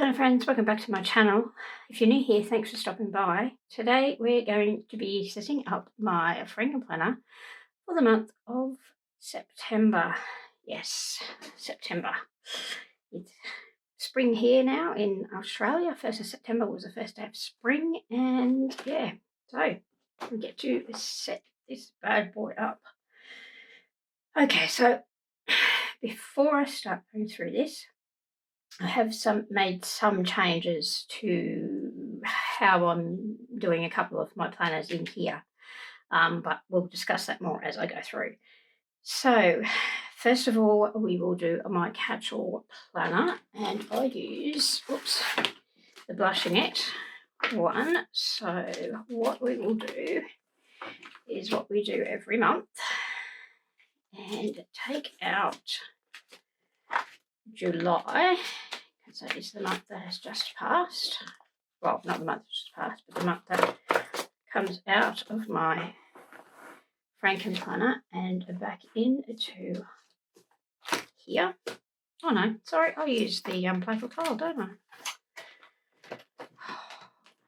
Frankenplanner friends, welcome back to my channel. If you're new here, thanks for stopping by. Today we're going to be setting up my Frankenplanner for the month of September. Yes, September. It's spring here now in Australia. 1st of September was the first day of spring, and yeah, so we get to set this bad boy up. Okay, so before I start going through this, I have made some changes to how I'm doing a couple of my planners in here, but we'll discuss that more as I go through. So first of all, we will do my catch-all planner, and I use, the Blushing It one. So what we will do is what we do every month, and take out July, because that is the month that has just passed. Well, not the month that just passed, but the month that comes out of my Frankenplanner and back into here. Oh no, sorry, I'll use the playful tile, don't I?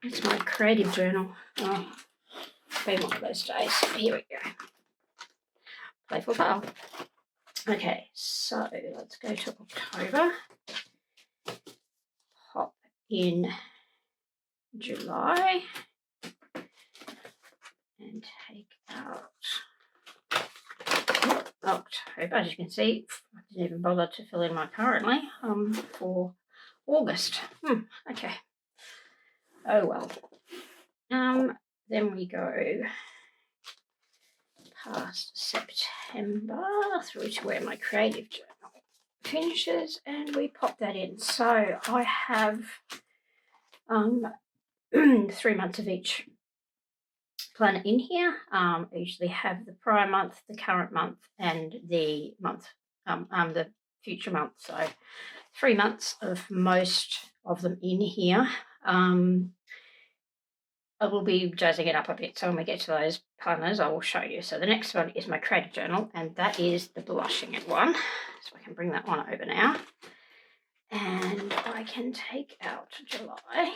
It's my creative journal. Oh, it's been one of those days. Here we go. Playful tile. Okay, so let's go to October. Pop in July and take out October. As you can see, I didn't even bother to fill in my currently for August. Okay. Oh well. Then we go past September through to where my creative journal finishes, and we pop that in. So I have 3 months of each planner in here. I usually have the prior month, the current month, and the month, the future month. So 3 months of most of them in here. I will be jazzing it up a bit, so when we get to those planners, I will show you. So the next one is my creative journal, and that is the Blushing It one. So I can bring that one over now, and I can take out July.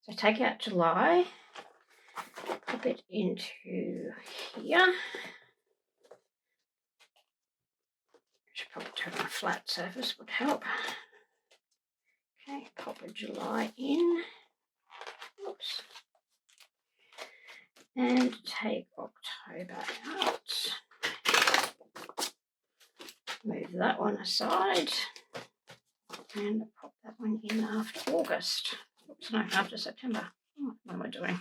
So take out July, pop it into here. Should probably turn on a flat surface would help. Okay, pop a July in. Oops. And take October out. Move that one aside. And pop that one in after August. Oops, no, after September. What am I doing?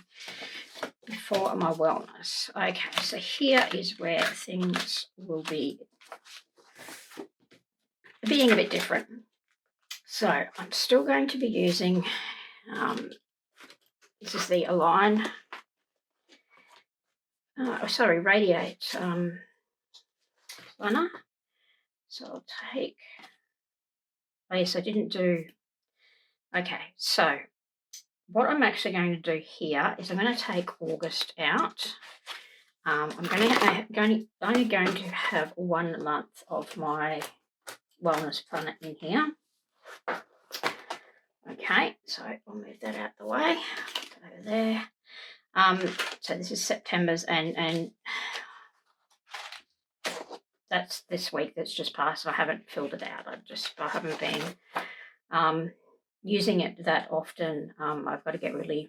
Before my wellness. Okay, so here is where things will be being a bit different. So I'm still going to be using, this is the Align, Radiate planner. So I'll take, oh yes, I didn't do, okay, so what I'm actually going to do here is I'm going to take August out. I'm only going to have 1 month of my wellness planner in here. Okay, so I'll move that out the way, put that over there. So this is September's, and that's this week that's just passed. I haven't filled it out. I haven't been using it that often. I've got to get really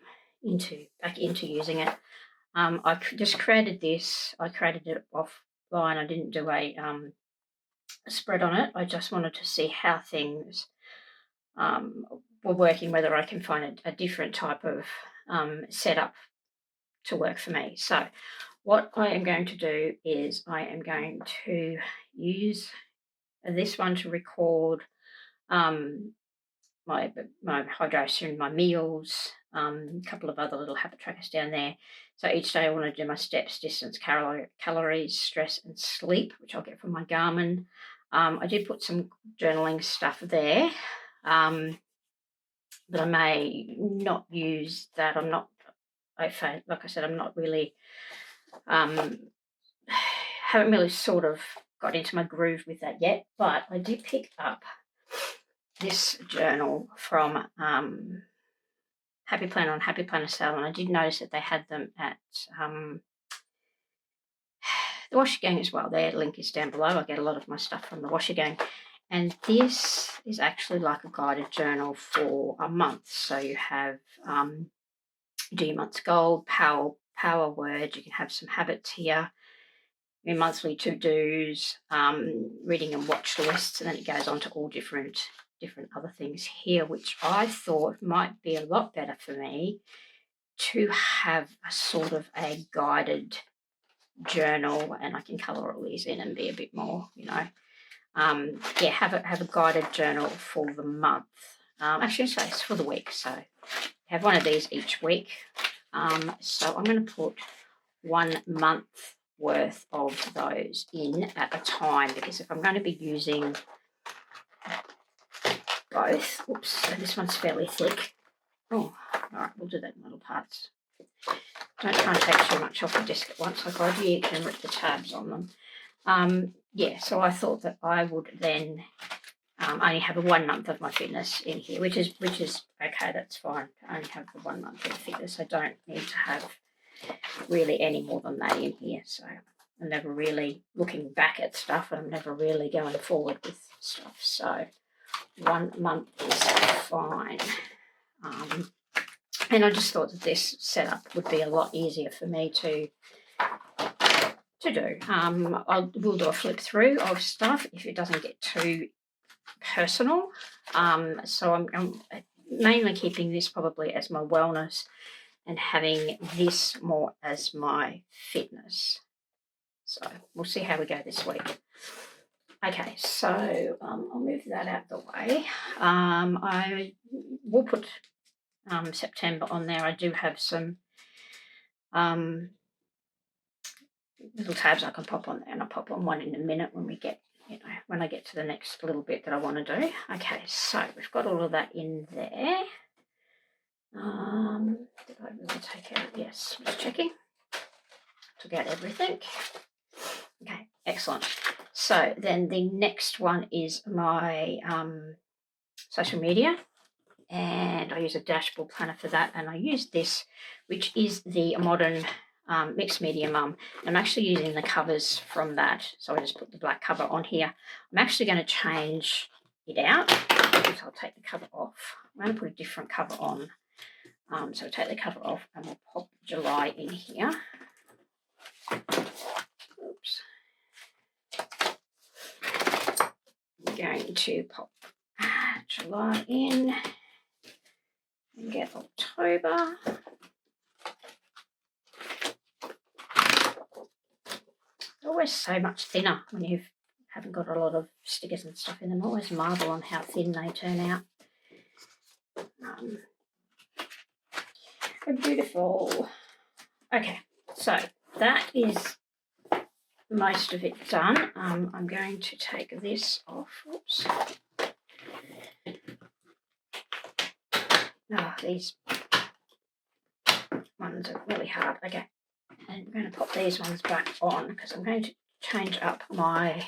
back into using it. I just created this. I created it offline. I didn't do a spread on it. I just wanted to see how things were working, whether I can find a different type of setup to work for me. So what I am going to do is I am going to use this one to record my hydration, my meals, a couple of other little habit trackers down there. So each day I want to do my steps, distance, calories, stress and sleep, which I'll get from my Garmin. I did put some journaling stuff there, but I may not use that. Like I said, I'm not really, haven't really sort of got into my groove with that yet, but I did pick up this journal from Happy Planner on Happy Planner sale, and I did notice that they had them at the Washer Gang as well. Their link is down below. I get a lot of my stuff from the Washer Gang. And this is actually like a guided journal for a month. So you have do your month's goal, power words. You can have some habits here, your monthly to-dos, reading and watch lists, and then it goes on to all different other things here, which I thought might be a lot better for me to have a sort of a guided journal, and I can colour all these in and be a bit more, have a guided journal for the month. Actually, so it's for the week. So have one of these each week. So I'm going to put 1 month worth of those in at a time, because if I'm going to be using both, oops, so this one's fairly thick. Oh, all right, we'll do that in little parts. Don't try and take too much off the disc at once. I've got you can rip the tabs on them. So I thought that I would then only have a 1 month of my fitness in here, which is okay. That's fine. I only have the 1 month of fitness. I don't need to have really any more than that in here. So I'm never really looking back at stuff, and I'm never really going forward with stuff. So 1 month is fine. And I just thought that this setup would be a lot easier for me to do. We'll do a flip through of stuff if it doesn't get too personal. So I'm mainly keeping this probably as my wellness and having this more as my fitness. So we'll see how we go this week. Okay, so I'll move that out the way. I will put September on there. I do have some little tabs I can pop on there, and I'll pop on one in a minute when we get, when I get to the next little bit that I want to do. Okay, so we've got all of that in there. Did I really take out? Yes, just checking. Took out everything. Okay, excellent. So then the next one is my social media, and I use a dashboard planner for that, and I use this, which is the modern mixed media mum. I'm actually using the covers from that, so I just put the black cover on here. I'm actually going to change it out, because I'll take the cover off. I'm going to put a different cover on. So I'll take the cover off, and we'll pop July in here. Oops. I'm going to pop July in and get October. They're always so much thinner when you haven't got a lot of stickers and stuff in them. I always marvel on how thin they turn out. They're beautiful. Okay, so that is most of it done. I'm going to take this off. Oops. These ones are really hard. Okay, and I'm going to pop these ones back on, because I'm going to change up my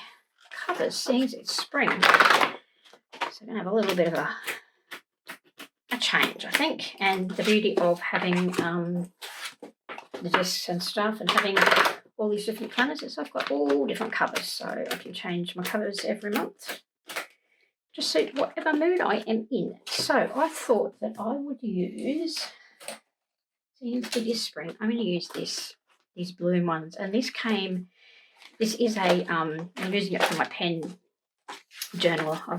covers, seeing as it's spring. So I'm going to have a little bit of a change, I think. And the beauty of having the discs and stuff and having all these different planners is I've got all different covers, so I can change my covers every month to suit whatever mood I am in. So I thought that I would use, seeing it is spring, I'm going to use these bloom ones, and this is a I'm using it for my pen journal. I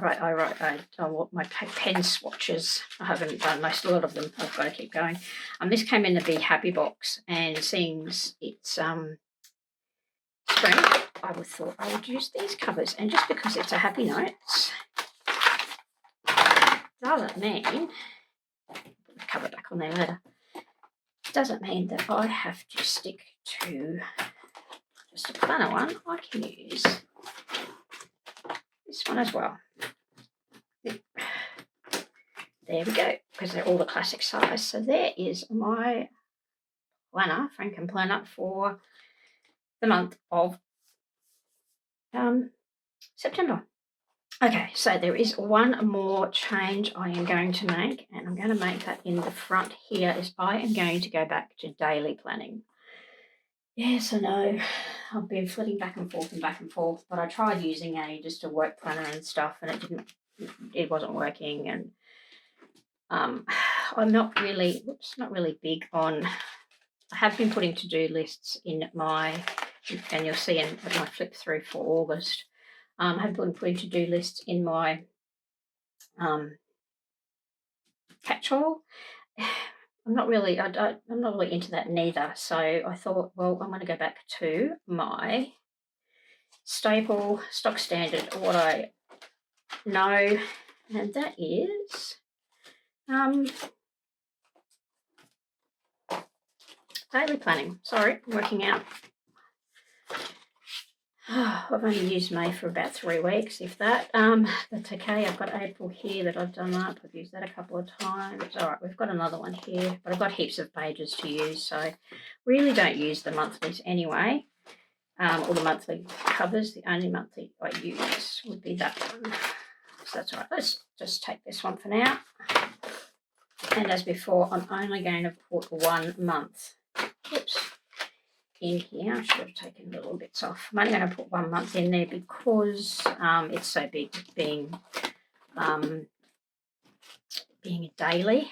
want my pen swatches. I haven't done a lot of them. I've got to keep going. This came in the Be Happy box, and seeing it's spring, I thought I would use these covers. And just because it's a Happy Notes doesn't mean, put the cover back on there later, doesn't mean that I have to stick to just a planner one. I can use this one as well. There we go, because they're all the classic size. So there is my planner, Frankenplanner, for the month of September. Okay, so there is one more change I am going to make, and I'm going to make that in the front here, is I am going to go back to daily planning. Yes, I know, I've been flitting back and forth, but I tried using just a work planner and stuff, and it wasn't working, and I'm not really big on, I have been putting to-do lists in my, and you'll see in my flip through for August, I have been putting to-do lists in my catch-all. I'm not really into that neither. So I thought, well, I'm going to go back to my staple, stock standard, what I know, and that is daily planning. Sorry, working out. I've only used May for about 3 weeks, if that. That's okay. I've got April here that I've done up. I've used that a couple of times. All right, we've got another one here, but I've got heaps of pages to use, so really don't use the monthlies anyway, or the monthly covers. The only monthly I use would be that one. So that's all right. Let's just take this one for now. And as before, I'm only going to put 1 month. Oops. In here, I should have taken little bits off. I'm only going to put 1 month in there because it's so big, being a daily.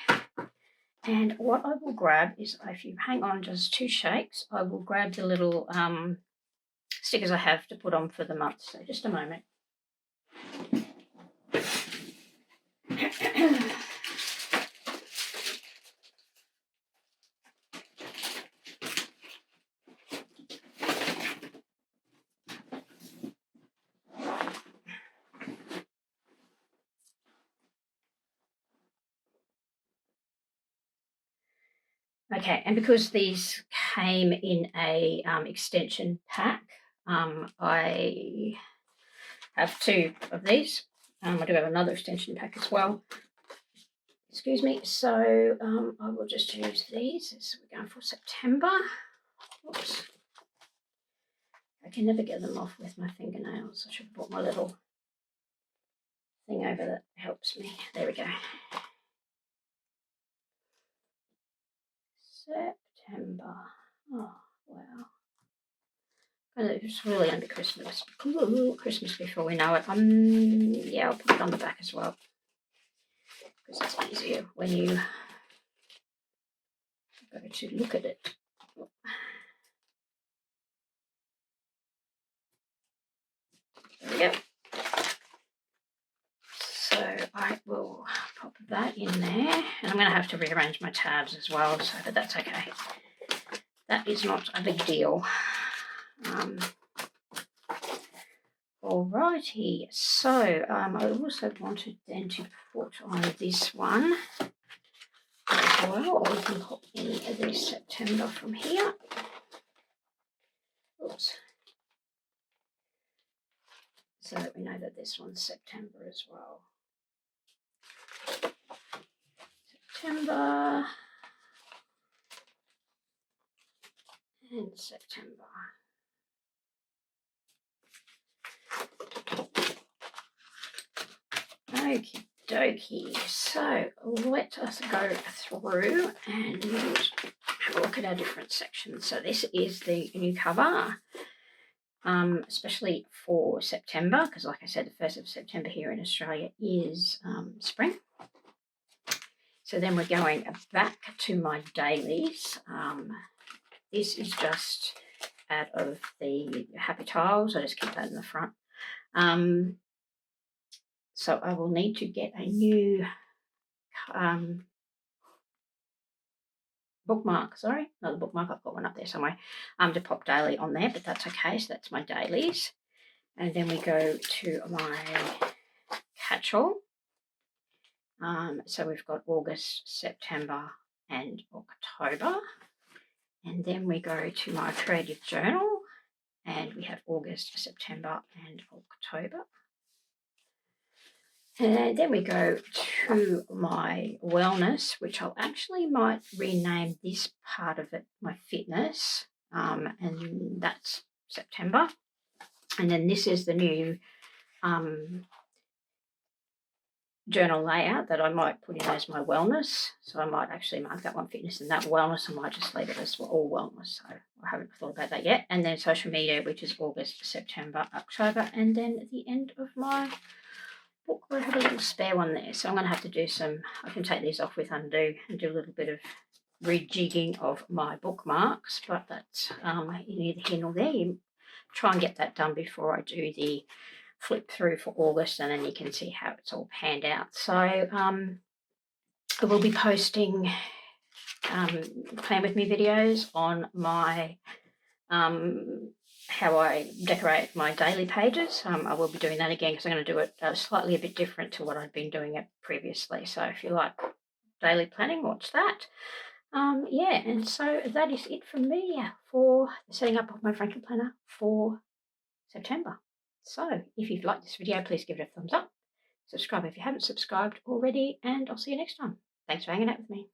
And what I will grab is, if you hang on just 2 shakes, I will grab the little stickers I have to put on for the month. So just a moment. Okay, and because these came in a extension pack, I have 2 of these. I do have another extension pack as well. Excuse me. So I will just use these. So we're going for September. Oops. I can never get them off with my fingernails. I should have brought my little thing over that helps me. There we go. September. Oh, wow. It's really going to be Christmas. Christmas before we know it. Yeah, I'll put it on the back as well, because it's easier when you go to look at it. There we go. So I will pop that in there, and I'm going to have to rearrange my tabs as well, but that's okay. That is not a big deal. Alrighty, so I also wanted then to put on this one as well. We can pop in this September from here. Oops. So that we know that this one's September as well. September and September. Okie dokie. So let us go through and have a look at our different sections. So this is the new cover, especially for September, because like I said, the 1st of September here in Australia is spring. So then we're going back to my dailies. This is just out of the Happy Tiles. I just keep that in the front. So I will need to get a new bookmark. Sorry, another bookmark. I've got one up there somewhere. To pop daily on there, but that's okay. So that's my dailies. And then we go to my catch-all. So we've got August, September, and October. And then we go to my creative journal, and we have August, September, and October. And then we go to my wellness, which I'll actually might rename this part of it my fitness, and that's September. And then this is the new journal layout that I might put in as my wellness. So I might actually mark that one fitness and that wellness. I might just leave it as all wellness. So I haven't thought about that yet. And then social media, which is August, September, October, and then at the end of my book, I have a little spare one there. So I'm going to have to do some, I can take these off with undo and do a little bit of rejigging of my bookmarks, but that's neither here nor there. You try and get that done before I do the flip through for August, and then you can see how it's all panned out. So I will be posting plan with me videos on my how I decorate my daily pages. I will be doing that again because I'm going to do it slightly a bit different to what I've been doing it previously. So if you like daily planning, watch that. Yeah, and so that is it from me for setting up my Frankenplanner for September. So if you've liked this video, please give it a thumbs up. Subscribe if you haven't subscribed already, and I'll see you next time. Thanks for hanging out with me.